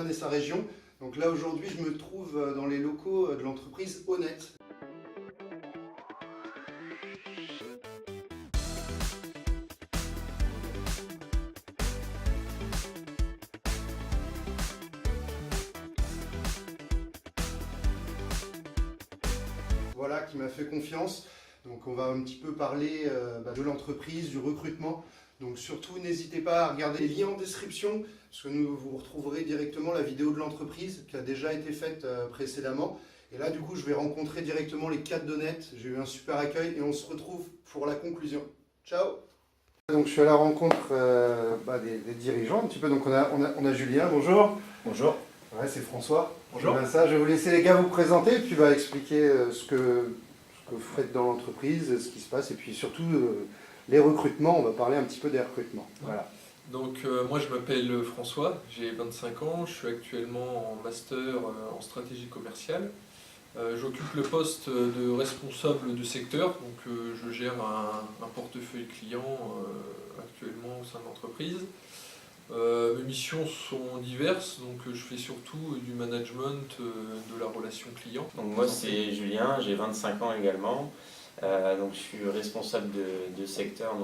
Vannes et sa région. Donc là aujourd'hui je me trouve dans les locaux de l'entreprise Honnête. Voilà, qui m'a fait confiance. Donc on va un petit peu parler de l'entreprise, du recrutement. Donc surtout n'hésitez pas à regarder les liens en description, parce que vous retrouverez directement la vidéo de l'entreprise qui a déjà été faite précédemment. Et là du coup je vais rencontrer directement les 4 d'Honnête. J'ai eu un super accueil et on se retrouve pour la conclusion. Ciao. Donc je suis à la rencontre des dirigeants un petit peu. Donc on a Julien, bonjour. Bonjour. Ouais, c'est François. Bonjour. Ça, je vais vous laisser les gars vous présenter et puis expliquer ce que vous faites dans l'entreprise, ce qui se passe et puis surtout les recrutements. On va parler un petit peu des recrutements. Voilà. Donc moi je m'appelle François, j'ai 25 ans, je suis actuellement en master en stratégie commerciale. J'occupe le poste de responsable de secteur, donc je gère un portefeuille client actuellement au sein de l'entreprise. Mes missions sont diverses, donc je fais surtout du management de la relation client. Donc moi c'est Julien, j'ai 25 ans également. Donc je suis responsable de secteur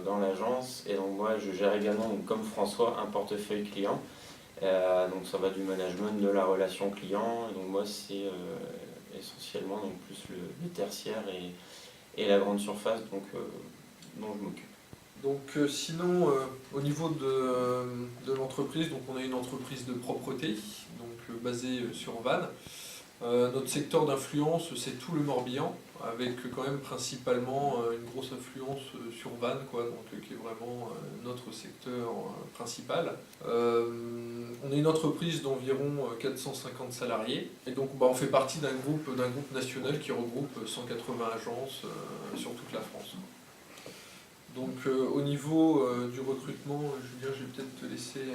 dans l'agence et donc moi je gère également comme François un portefeuille client. Donc ça va du management de la relation client. Et donc moi c'est essentiellement plus le tertiaire et la grande surface dont je m'occupe. Donc sinon au niveau de l'entreprise, donc on a une entreprise de propreté donc basée sur Vannes. Notre secteur d'influence c'est tout le Morbihan, avec quand même principalement une grosse influence sur Vannes, qui est vraiment notre secteur principal. On est une entreprise d'environ 450 salariés, et donc on fait partie d'un groupe national qui regroupe 180 agences sur toute la France. Donc au niveau du recrutement, Julien, je vais peut-être te laisser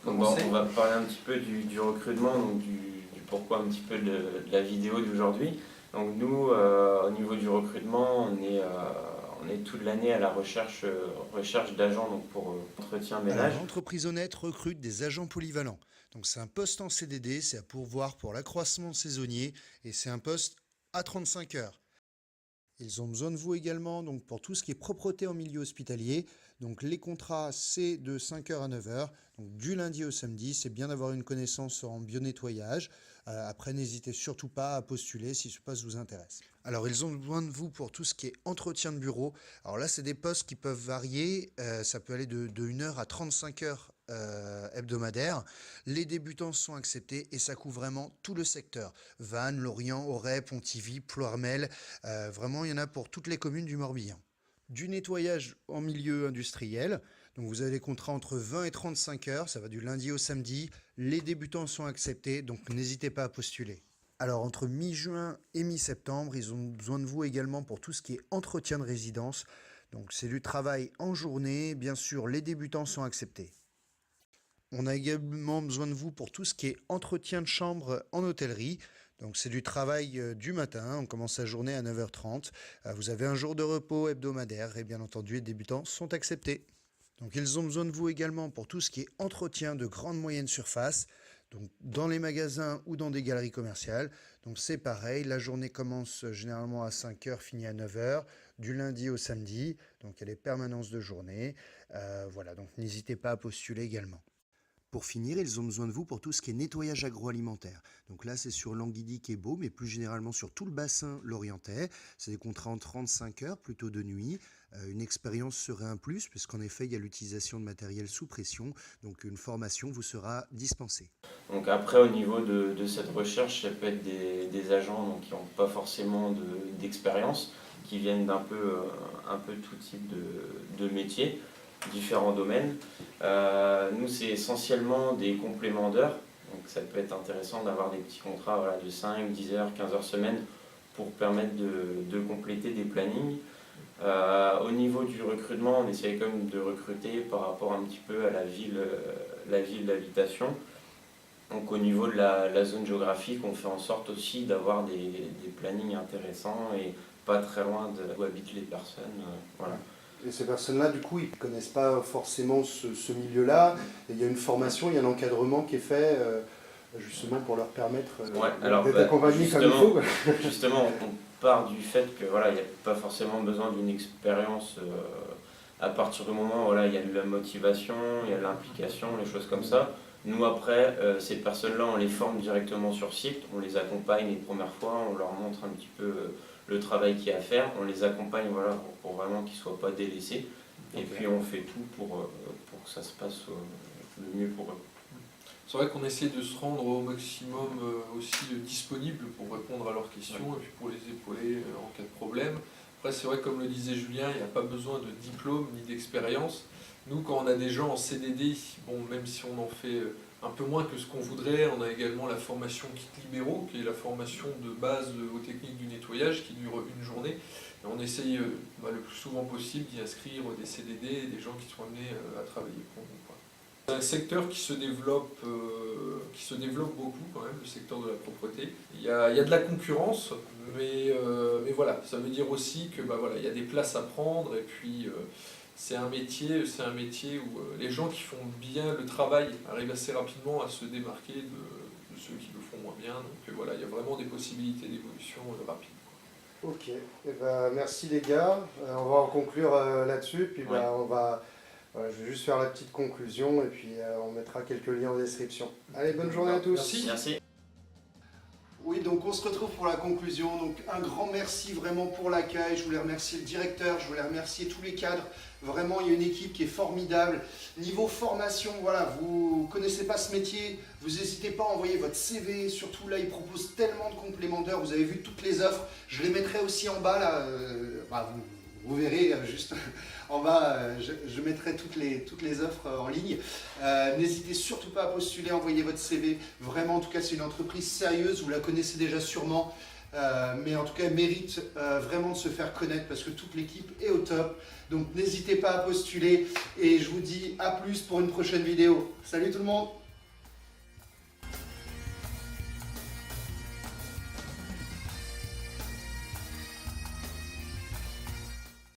commencer. On va parler un petit peu du recrutement, donc du pourquoi un petit peu de la vidéo d'aujourd'hui. Donc nous, au niveau du recrutement, on est toute l'année à la recherche d'agents pour entretien ménage. L'entreprise Honnête recrute des agents polyvalents. Donc c'est un poste en CDD, c'est à pourvoir pour l'accroissement saisonnier et c'est un poste à 35 heures. Ils ont besoin de vous également donc pour tout ce qui est propreté en milieu hospitalier. Donc les contrats, c'est de 5h à 9h, donc du lundi au samedi. C'est bien d'avoir une connaissance en bio-nettoyage. Après, n'hésitez surtout pas à postuler si ce poste vous intéresse. Alors, ils ont besoin de vous pour tout ce qui est entretien de bureau. Alors là, c'est des postes qui peuvent varier. Ça peut aller de 1h à 35 heures hebdomadaires. Les débutants sont acceptés et ça couvre vraiment tout le secteur. Vannes, Lorient, Auray, Pontivy, Ploërmel. Vraiment, il y en a pour toutes les communes du Morbihan. Du nettoyage en milieu industriel. Donc vous avez des contrats entre 20 et 35 heures, ça va du lundi au samedi. Les débutants sont acceptés, donc n'hésitez pas à postuler. Alors entre mi-juin et mi-septembre, ils ont besoin de vous également pour tout ce qui est entretien de résidence. Donc c'est du travail en journée, bien sûr les débutants sont acceptés. On a également besoin de vous pour tout ce qui est entretien de chambre en hôtellerie. Donc c'est du travail du matin, on commence la journée à 9h30. Vous avez un jour de repos hebdomadaire et bien entendu les débutants sont acceptés. Donc ils ont besoin de vous également pour tout ce qui est entretien de grande moyenne surface, donc dans les magasins ou dans des galeries commerciales. Donc c'est pareil, la journée commence généralement à 5h, finit à 9h, du lundi au samedi, donc il y a les permanences de journée. Voilà, donc n'hésitez pas à postuler également. Pour finir, ils ont besoin de vous pour tout ce qui est nettoyage agroalimentaire. Donc là, c'est sur Languidic et Beau, mais plus généralement sur tout le bassin lorientais. C'est des contrats en 35 heures, plutôt de nuit. Une expérience serait un plus, puisqu'en effet, il y a l'utilisation de matériel sous pression. Donc une formation vous sera dispensée. Donc après, au niveau de cette recherche, ça peut être des agents qui n'ont pas forcément d'expérience, qui viennent d'un peu tout type de métier. Différents domaines. Nous, c'est essentiellement des compléments d'heures. Donc ça peut être intéressant d'avoir des petits contrats de 5, 10 heures, 15 heures semaine pour permettre de compléter des plannings. Au niveau du recrutement, on essaye quand même de recruter par rapport un petit peu à la ville d'habitation. Donc au niveau de la zone géographique, on fait en sorte aussi d'avoir des plannings intéressants et pas très loin d'où habitent les personnes. Voilà. Et ces personnes-là, du coup, ils ne connaissent pas forcément ce milieu-là. Il y a une formation, il y a un encadrement qui est fait justement pour leur permettre Ouais, alors, d'être bah, accompagnés comme il faut. Justement, on part du fait que voilà, il n'y a pas forcément besoin d'une expérience à partir du moment où voilà, il y a de la motivation, il y a de l'implication, les choses comme ça. Nous après, ces personnes-là, on les forme directement sur site, on les accompagne les premières fois, on leur montre un petit peu le travail qu'il y a à faire, on les accompagne voilà, pour vraiment qu'ils ne soient pas délaissés. Et puis on fait tout pour que ça se passe le mieux pour eux. C'est vrai qu'on essaie de se rendre au maximum aussi disponible pour répondre à leurs questions et puis pour les épauler en cas de problème. Après, c'est vrai, comme le disait Julien, il n'y a pas besoin de diplôme ni d'expérience. Nous, quand on a des gens en CDD, bon, même si on en fait un peu moins que ce qu'on voudrait, on a également la formation kit libéraux, qui est la formation de base aux techniques du nettoyage, qui dure une journée. Et on essaye le plus souvent possible d'y inscrire des CDD et des gens qui sont amenés à travailler pour nous. C'est un secteur qui se développe beaucoup quand même, le secteur de la propreté. Il y a de la concurrence, mais voilà, ça veut dire aussi que voilà, il y a des places à prendre et puis c'est un métier où les gens qui font bien le travail arrivent assez rapidement à se démarquer de ceux qui le font moins bien. Donc voilà, il y a vraiment des possibilités d'évolution rapides. Ok, merci les gars. On va en conclure là-dessus, puis Ouais. je vais juste faire la petite conclusion et puis on mettra quelques liens en description. Allez, bonne journée à tous. Merci. Merci. Oui, donc on se retrouve pour la conclusion. Donc un grand merci vraiment pour l'accueil. Je voulais remercier le directeur, je voulais remercier tous les cadres. Vraiment, il y a une équipe qui est formidable. Niveau formation, voilà, vous ne connaissez pas ce métier, vous n'hésitez pas à envoyer votre CV. Surtout là, ils proposent tellement de complémentaires. Vous avez vu toutes les offres. Je les mettrai aussi en bas là. Vous verrez juste en bas, je mettrai toutes les offres en ligne. N'hésitez surtout pas à postuler, envoyer votre CV. Vraiment, en tout cas, c'est une entreprise sérieuse, vous la connaissez déjà sûrement. Mais en tout cas, elle mérite vraiment de se faire connaître parce que toute l'équipe est au top. Donc, n'hésitez pas à postuler et je vous dis à plus pour une prochaine vidéo. Salut tout le monde!